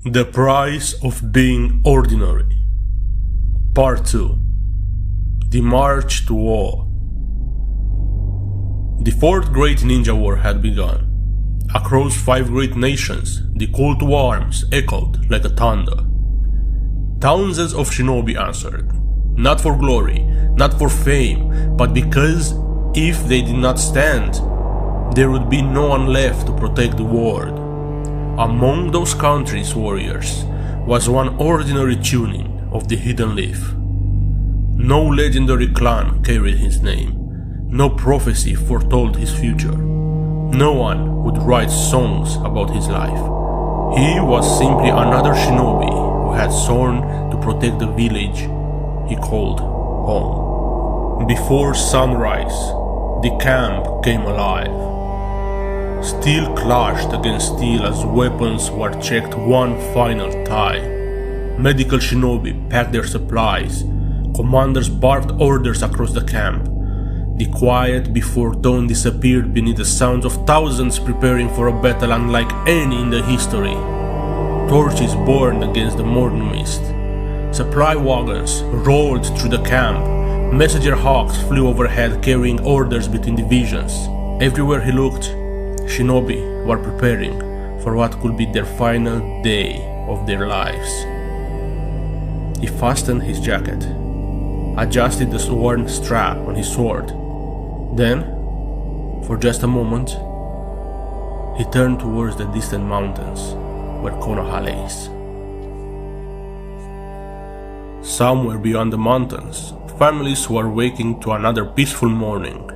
The Price of Being Ordinary. Part 2. The March to War. The fourth great ninja war had begun. Across 5 great nations, the call to arms echoed like a thunder. Thousands of shinobi answered, not for glory, not for fame, but because if they did not stand, there would be no one left to protect the world. Among those country's warriors was one ordinary Chunin of the Hidden Leaf. No legendary clan carried his name, no prophecy foretold his future. No one would write songs about his life. He was simply another shinobi who had sworn to protect the village he called home. Before sunrise, the camp came alive. Steel clashed against steel as weapons were checked one final time. Medical shinobi packed their supplies. Commanders barked orders across the camp. The quiet before dawn disappeared beneath the sounds of thousands preparing for a battle unlike any in the history. Torches burned against the morning mist. Supply wagons rolled through the camp. Messenger hawks flew overhead carrying orders between divisions. Everywhere he looked, shinobi were preparing for what could be their final day of their lives. He fastened his jacket, adjusted the worn strap on his sword. Then, for just a moment, he turned towards the distant mountains where Konoha lays. Somewhere beyond the mountains, families were waking to another peaceful morning.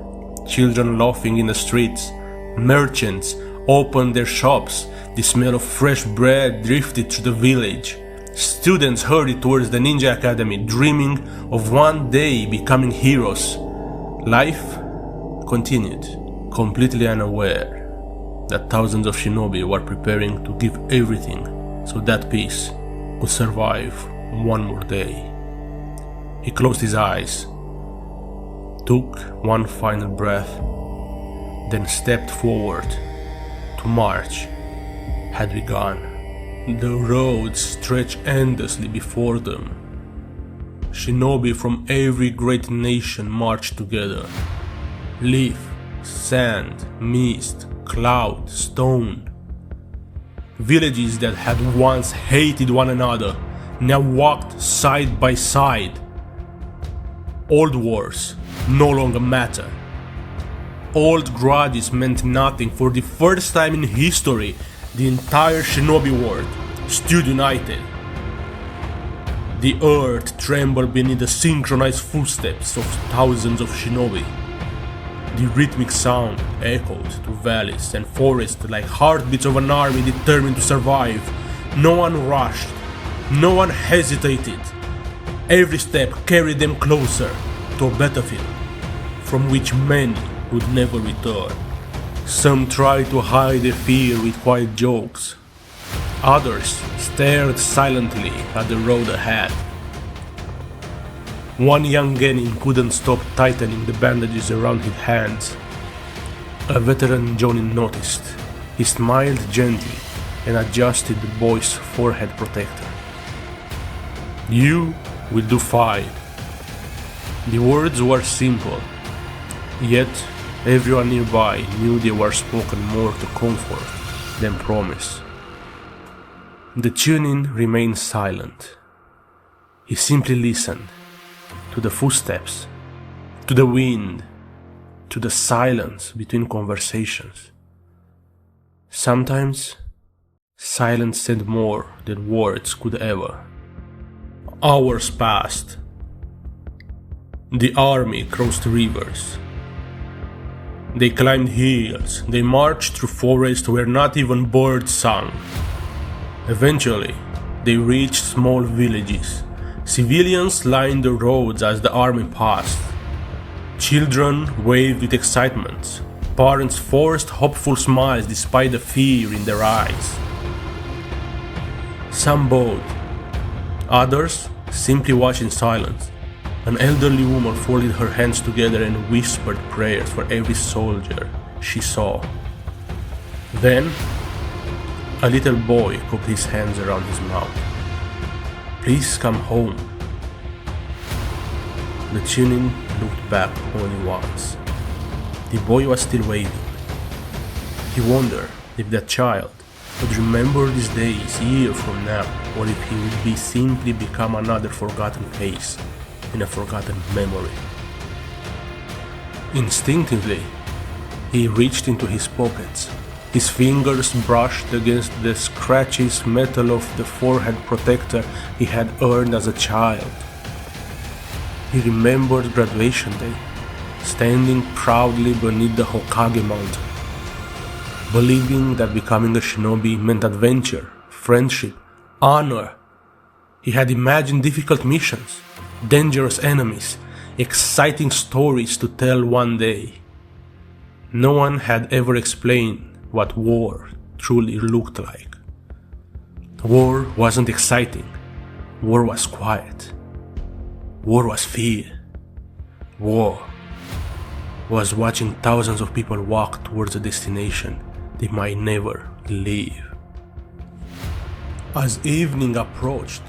Children laughing in the streets. Merchants opened their shops. The smell of fresh bread drifted through the village. Students hurried towards the ninja academy, dreaming of one day becoming heroes. Life continued, completely unaware that thousands of shinobi were preparing to give everything so that peace could survive one more day. He closed his eyes, took one final breath, then stepped forward. To march had begun. The roads stretched endlessly before them. Shinobi from every great nation marched together. Leaf, sand, mist, cloud, stone. Villages that had once hated one another now walked side by side. Old wars no longer matter. Old grudges meant nothing. For the first time in history, the entire shinobi world stood united. The earth trembled beneath the synchronized footsteps of thousands of shinobi. The rhythmic sound echoed through valleys and forests like heartbeats of an army determined to survive. No one rushed, no one hesitated. Every step carried them closer to a battlefield from which many would never return. Some tried to hide their fear with quiet jokes. Others stared silently at the road ahead. One young genin couldn't stop tightening the bandages around his hands. A veteran jonin noticed. He smiled gently and adjusted the boy's forehead protector. "You will do fine." The words were simple, yet everyone nearby knew they were spoken more to comfort than promise. The Chunin remained silent. He simply listened to the footsteps, to the wind, to the silence between conversations. Sometimes, silence said more than words could ever. Hours passed. The army crossed rivers. They climbed hills, they marched through forests where not even birds sang. Eventually, they reached small villages. Civilians lined the roads as the army passed. Children waved with excitement. Parents forced hopeful smiles despite the fear in their eyes. Some bowed. Others simply watched in silence. An elderly woman folded her hands together and whispered prayers for every soldier she saw. Then, A little boy put his hands around his mouth. "Please come home." The Chunin looked back only once. The boy was still waiting. He wondered if that child would remember these days years from now, or if he would be simply become another forgotten face in a forgotten memory. Instinctively, he reached into his pockets. His fingers brushed against the scratches metal of the forehead protector he had earned as a child. He remembered graduation day, standing proudly beneath the Hokage mountain, believing that becoming a shinobi meant adventure, friendship, honor. He had imagined difficult missions, dangerous enemies, exciting stories to tell one day. No one had ever explained what war truly looked like. War wasn't exciting. War was quiet. War was fear. War was watching thousands of people walk towards a destination they might never leave. As evening approached,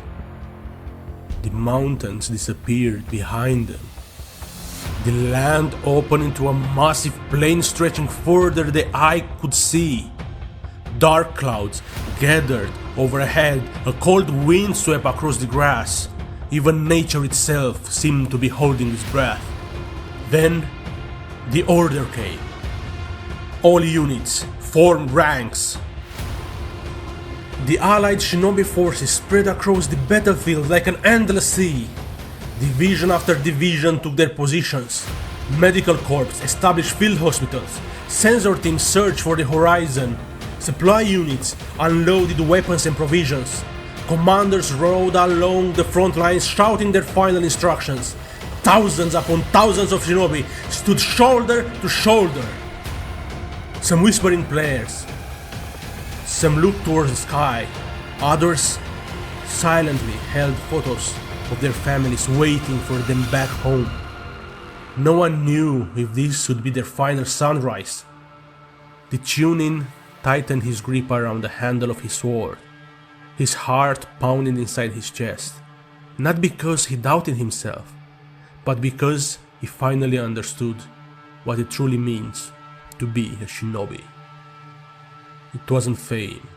the mountains disappeared behind them. The land opened into a massive plain stretching further than the eye could see. Dark clouds gathered overhead, a cold wind swept across the grass. Even nature itself seemed to be holding its breath. Then, the order came. All units formed ranks. The allied shinobi forces spread across the battlefield like an endless sea. Division after division took their positions. Medical corps established field hospitals. Sensor teams searched for the horizon. Supply units unloaded weapons and provisions. Commanders rode along the front lines shouting their final instructions. Thousands upon thousands of shinobi stood shoulder to shoulder. Some whispering prayers. Some looked towards the sky. Others silently held photos of their families waiting for them back home. No one knew if this would be their final sunrise. The Chunin tightened his grip around the handle of his sword. His heart pounded inside his chest, not because he doubted himself, but because he finally understood what it truly means to be a shinobi. It wasn't fame.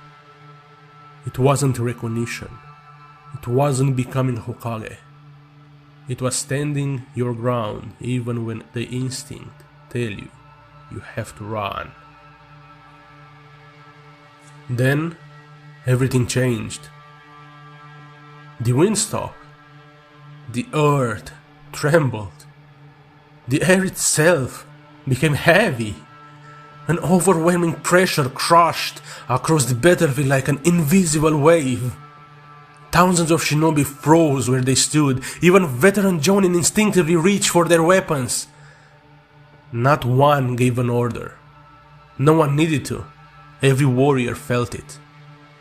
It wasn't recognition. It wasn't becoming Hokage. It was standing your ground even when the instinct tell you have to run. Then everything changed. The wind stopped. The earth trembled. The air itself became heavy. An overwhelming pressure crashed across the battlefield like an invisible wave. Thousands of shinobi froze where they stood. Even veteran Jonin instinctively reached for their weapons. Not one gave an order. No one needed to. Every warrior felt it.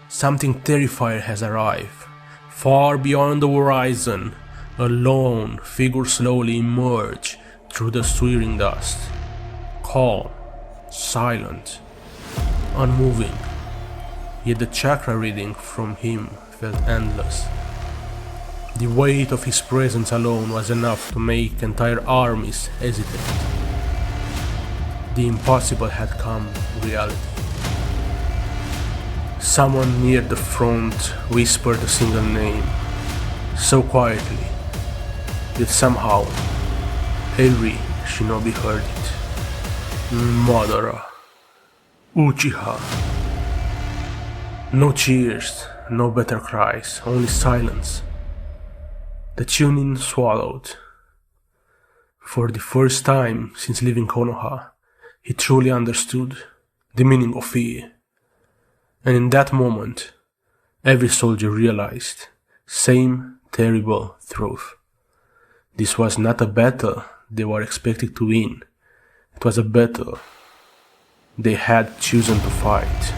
Something terrifying has arrived. Far beyond the horizon, a lone figure slowly emerged through the swirling dust. Calm, silent, unmoving. Yet the chakra reading from him felt endless. The weight of his presence alone was enough to make entire armies hesitate. The impossible had come reality. Someone near the front whispered a single name, so quietly, yet somehow every shinobi heard it. Madara. Uchiha. No cheers, no better cries, only silence. The Chunin swallowed. For the first time since leaving Konoha, he truly understood the meaning of fear. And in that moment, every soldier realized same terrible truth. This was not a battle they were expected to win. It was a battle they had chosen to fight.